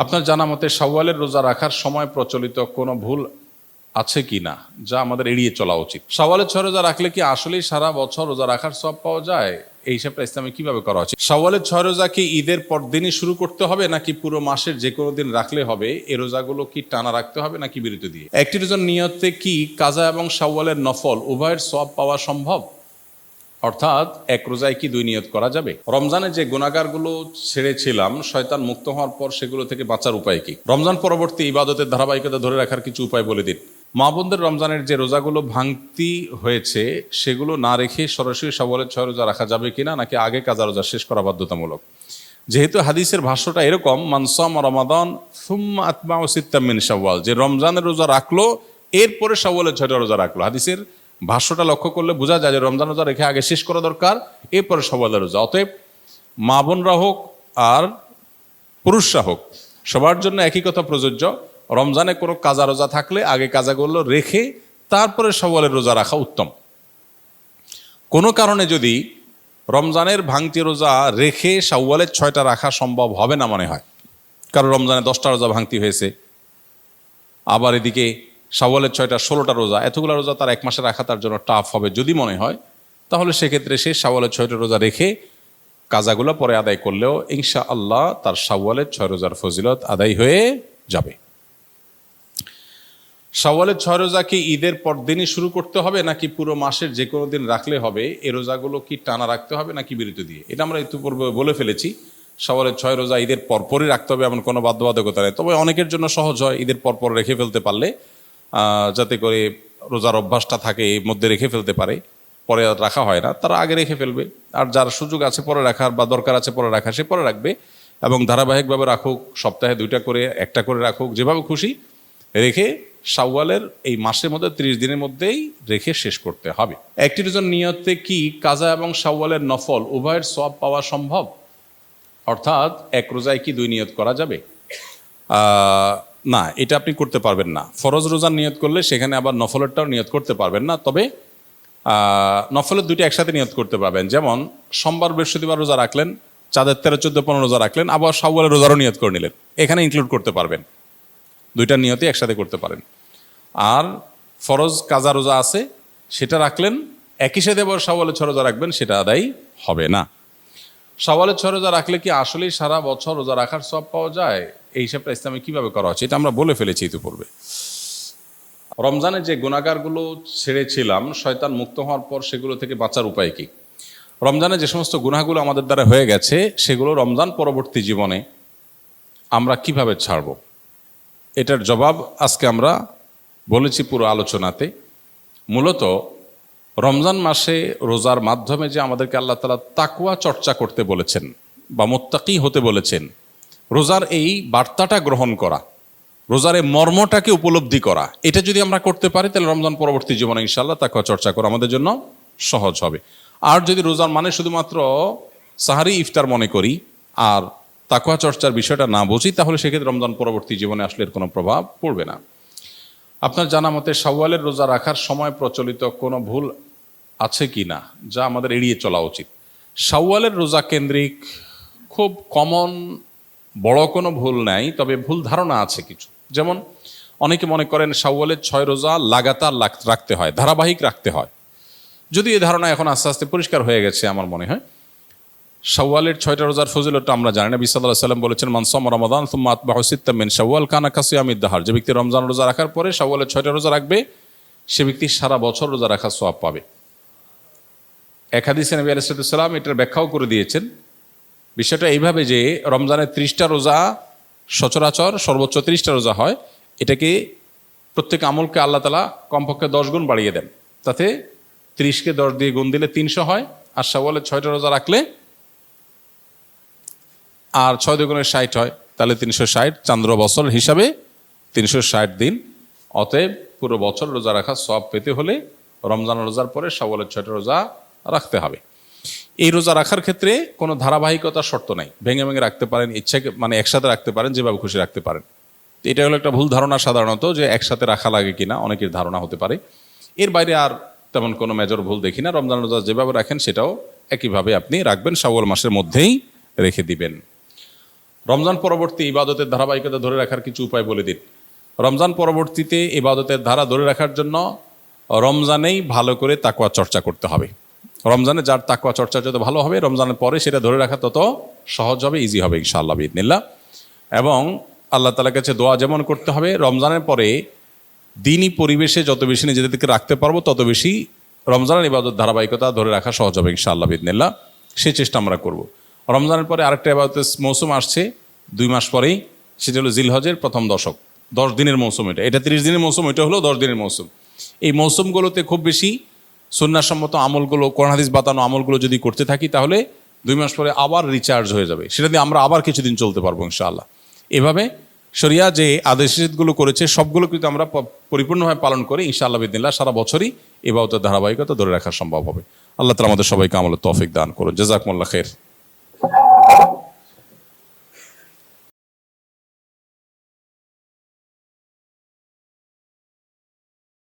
আপনার জানা মতে শাওয়ালের রোজা রাখার সময় প্রচলিত কোনো ভুল আছে কি না, যা আমাদের এড়িয়ে চলা উচিত? শাওয়ালের 6 রোজা রাখলে কি আসলেই সারা বছর রোজা রাখার সব পাওয়া যায়? এই হিসাবটা ইসলামে কিভাবে করা উচিত? শাওয়ালের 6 রোজা কি ঈদের পরদিনই শুরু করতে হবে, নাকি পুরো মাসের যে কোনো দিন রাখলে হবে? এই রোজাগুলো কি টানা রাখতে হবে নাকি বিরতি দিয়ে? একটি রোজার নিয়তে কি কাজা এবং শাওয়ালের নফল উভয়ের সওয়াব পাওয়া সম্ভব? অর্থাৎ এক রোজায় কি 2 নিয়ত করা যাবে? রমজানে যে গুনাহগারগুলো ছেড়েছিলাম শয়তান মুক্ত হওয়ার পর সেগুলো থেকে বাঁচার উপায় কি? রমজান পরবর্তী ইবাদতের ধারাবাহিকতা ধরে রাখার কিছু উপায় বলে দিন। মা বোনদের রমজানের যে রোজাগুলো ভাঙতি হয়েছে সেগুলো না রেখে সরাসরি শাওয়ালের 6 রোজা রাখা যাবে কিনা, নাকি আগে কাজা রোজা শেষ করা বাধ্যতামূলক? যেহেতু হাদিসের ভাষ্যটা এরকম, মান সামা রমাদান সুম্মা আতবাউ সিত্তাম মিন শাওয়াল, যে রমজানের রোজা রাখলো এরপরে শাওয়ালের 6টা রোজা রাখলো। হাদিসের ভাষ্যটা লক্ষ্য করলে বোঝা যায় যে রমজান রোজা রেখে আগে শেষ করা দরকার, এরপরে শাওয়ালের রোজা। অতএব মা বোনরা হোক আর পুরুষরা হোক সবার জন্য একই কথা প্রযোজ্য। রমজানে কোনো কাজা রোজা থাকলে আগে কাজাগুলো রেখে তারপরে শাওয়ালের রোজা রাখা উত্তম। কোনো কারণে যদি রমজানের ভাঙতি রোজা রেখে শাওয়ালের 6টা রাখা সম্ভব হবে না মনে হয়, কারণ রমজানে 10টা রোজা ভাঙতি হয়েছে, আবার এদিকে শাওয়ালের 6টা 16টা রোজা, এতগুলো রোজা তার এক মাসে রাখা তার জন্য টাফ হবে যদি মনে হয়, তাহলে সেক্ষেত্রে সে শাওয়ালের 6টা রোজা রেখে কাজাগুলো পরে আদায় করলেও ইনশাআল্লাহ তার শাওয়ালের 6 রোজার ফজিলত আদায় হয়ে যাবে। শাওয়ালের 6 রোজা কি ঈদের পরদিনই শুরু করতে হবে নাকি পুরো মাসের যে কোনো দিন রাখলে হবে? এই রোজাগুলো কি টানা রাখতে হবে নাকি বিরতি দিয়ে? এটা আমরা ইতিপূর্বে বলে ফেলেছি। শাওয়ালের 6 রোজা ঈদের পরপরই রাখতে হবে এমন কোনো বাধ্যবাধকতা নেই, তবে অনেকের জন্য সহজ হয় ঈদের পরপর রেখে ফেলতে পারলে, যাতে করে রোজার অভ্যাসটা থাকে এর মধ্যে রেখে ফেলতে পারে, পরে আর রাখা হয় না, তারা আগে রেখে ফেলবে। আর যার সুযোগ আছে পরে রাখার বা দরকার আছে পরে রাখার, সে পরে রাখবে এবং ধারাবাহিকভাবে রাখুক, সপ্তাহে 2টা করে 1টা করে রাখুক, যেভাবে খুশি রেখে শাওয়ালের এই মাসের মধ্যে 30 দিনের মধ্যেই রেখে শেষ করতে হবে। একটি রোজার নিয়তে কি কাজা এবং শাওয়ালের নফল উভয়ের সওয়াব পাওয়া সম্ভব? অর্থাৎ এক রোজায় কি 2 নিয়ত করা যাবে? না, এটা আপনি করতে পারবেন না। ফরজ রোজার নিয়ত করলে সেখানে আবার নফলেরটাও নিয়ত করতে পারবেন না, তবে নফলের 2টি একসাথে নিয়ত করতে পারবেন। যেমন সোমবার বৃহস্পতিবার রোজা রাখলেন, চাঁদের 13, 14, 15 রোজা রাখলেন, আবার শাওয়ালের রোজারও নিয়ত করে নিলেন, এখানে ইনক্লুড করতে পারবেন, 2টা নিয়তই একসাথে করতে পারেন। আর ফরজ কাজা রোজা আছে সেটা রাখলেন, একই সাথে আবার শাওয়ালের 6 রোজা রাখবেন, সেটা আদায় হবে না। শাওয়ালের 6 রোজা রাখলে কি আসলেই সারা বছর রোজা রাখার সব পাওয়া যায়? এই হিসাবটা ইসলামে কিভাবে করা হচ্ছে? এটা আমরা বলে ফেলেছি ইতিপূর্বে। রমজানে যে গুনাহগারগুলো ছেড়েছিলাম শয়তান মুক্ত হওয়ার পর সেগুলো থেকে বাঁচার উপায় কি? রমজানে যে সমস্ত গুনাহগুলো আমাদের দ্বারা হয়ে গেছে সেগুলো রমজান পরবর্তী জীবনে আমরা কিভাবে ছাড়ব, এটার জবাব আজকে আমরা বলেছি পুরো আলোচনাতে। মূলত রমজান মাসে রোজার মাধ্যমে যে আমাদেরকে আল্লাহ তাআলা তাকওয়া চর্চা করতে বলেছেন বা মুত্তাকি হতে বলেছেন, রোজার এই বার্তাটা গ্রহণ করা, রোজার এই মর্মটাকে উপলব্ধি করা, এটা যদি আমরা করতে পারি তাহলে রমজান পরবর্তী জীবনে ইনশাআল্লাহ তাকওয়া চর্চা করা আমাদের জন্য সহজ হবে। আর যদি রোজার মানে শুধুমাত্র সাহারি ইফতার মনে করি আর তাকওয়া চর্চার বিষয়টা না বুঝি, তাহলে সেক্ষেত্রে রমজান পরবর্তী জীবনে আসলে এর কোনো প্রভাব পড়বে না। আপনার জানা মতে শাওয়ালের রোজা রাখার সময় প্রচলিত কোনো ভুল আছে কি না, যা আমাদের এড়িয়ে চলা উচিত? শাওয়ালের রোজা কেন্দ্রিক খুব কমন বড় কোনো ভুল নাই, তবে ভুল ধারণা আছে কিছু। যেমন অনেকে মনে করেন শাওয়ালের 6 রোজা লাগাতার রাখতে হয়, ধারাবাহিক রাখতে হয়। যদি এই ধারণা এখন আস্তে আস্তে পরিষ্কার হয়ে গেছে আমার মনে হয়। শাওয়ালের 6টা রোজার ফজিলতটা আমরা জানি। নবী সাল্লাল্লাহু আলাইহি ওয়াসাল্লাম বলেছেন, মান সামা রমাদান সুম্মা আতবাহু সিত্তাম মিন শাওয়াল কানা কাসিয়ামিদ দাহর, যে ব্যক্তি রমজান রোজা রাখার পরে শাওয়ালের 6টা রোজা রাখবে সে ব্যক্তি সারা বছর রোজা রাখার সওয়াব পাবে। এক হাদিসে নবী আলাইহিস সালাম এটার ব্যাখ্যাও করে দিয়েছেন। বিষয়টা এইভাবে যে রমজানের 30টা রোজা সচরাচর সর্বোচ্চ 30টা রোজা হয়, এটাকে প্রত্যেক আমলকে আল্লাহ তাআলা কমপক্ষে 10 গুণ বাড়িয়ে দেন, তাতে 30কে 10 দিয়ে গুণ দিলে 300 হয়। আর শাওয়ালের 6টা রোজা রাখলে আর 6 দুগুণে 60 হয়, তাহলে 360, চান্দ্র বছর হিসাবে 360 দিন। অতএব পুরো বছর রোজা রাখার সওয়াব পেতে হলে রমজান রোজার পরে শাওয়ালের 6টা রোজা রাখতে হবে। এই রোজা রাখার ক্ষেত্রে কোনো ধারাবাহিকতার শর্ত নাই, ভেঙে ভেঙে রাখতে পারেন, ইচ্ছাকে মানে একসাথে রাখতে পারেন, যেভাবে খুশি রাখতে পারেন। এটা হলো একটা ভুল ধারণা সাধারণত, যে একসাথে রাখা লাগে কিনা অনেকের ধারণা হতে পারে। এর বাইরে আর তেমন কোনো মেজর ভুল দেখি না। রমজান রোজা যেভাবে রাখেন সেটাও একইভাবে আপনি রাখবেন, শাওয়াল মাসের মধ্যেই রেখে দিবেন। রমজান পরবর্তী ইবাদতের ধারাবাহিকতা ধরে রাখার কিছু উপায় বলে দিন। রমজান পরবর্তীতে ইবাদতের ধারা ধরে রাখার জন্য রমজানেই ভালো করে তাকওয়া চর্চা করতে হবে। রমজানে যার তাকওয়া চর্চা যত ভালো হবে, রমজানের পরে সেটা ধরে রাখা তত সহজ হবে, ইজি হবে ইনশাআল্লাহ বিইذনিল্লাহ। এবং আল্লাহ তাআলার কাছে দোয়া যেমন করতে হবে, রমজানের পরে দিনই পরিবেশে যত বেশি নিজেদেরকে রাখতে পারবো তত বেশি রমজানের ইবাদত ধারাবাহিকতা ধরে রাখা সহজ হবে ইনশাআল্লাহ বিইذনিল্লাহ। সেই চেষ্টা আমরা করব। রমজানের পরে আরেকটা ইবাদতের মৌসুম আসছে 2 মাস পরেই, সেটা হলো জিলহজের প্রথম দশক, 10 দিনের মৌসুম। এটা 30 দিনের মৌসুম, এটা হলো 10 দিনের মৌসুম। এই মৌসুমগুলোতে খুব বেশি সুন্নাহসম্মত আমলগুলো, কোরআন হাদিস বাতানো আমলগুলো যদি করতে থাকি, তাহলে 2 মাস পরে আবার রিচার্জ হয়ে যাবে, সেটা দিয়ে আমরা আবার কিছুদিন চলতে পারবো ইনশাআল্লাহ। এভাবে শরিয়া যে আদেশগুলো করেছে সবগুলো কিন্তু আমরা পরিপূর্ণভাবে পালন করি ইনশাআল্লাহ বিইذনিল্লাহ, সারা বছরই ইবাদতের ধারাবাহিকতা ধরে রাখা সম্ভব হবে। আল্লাহ তাআলা আমাদের সবাইকে আমলের তৌফিক দান করুন। জাযাকুমুল্লাহ খাইর।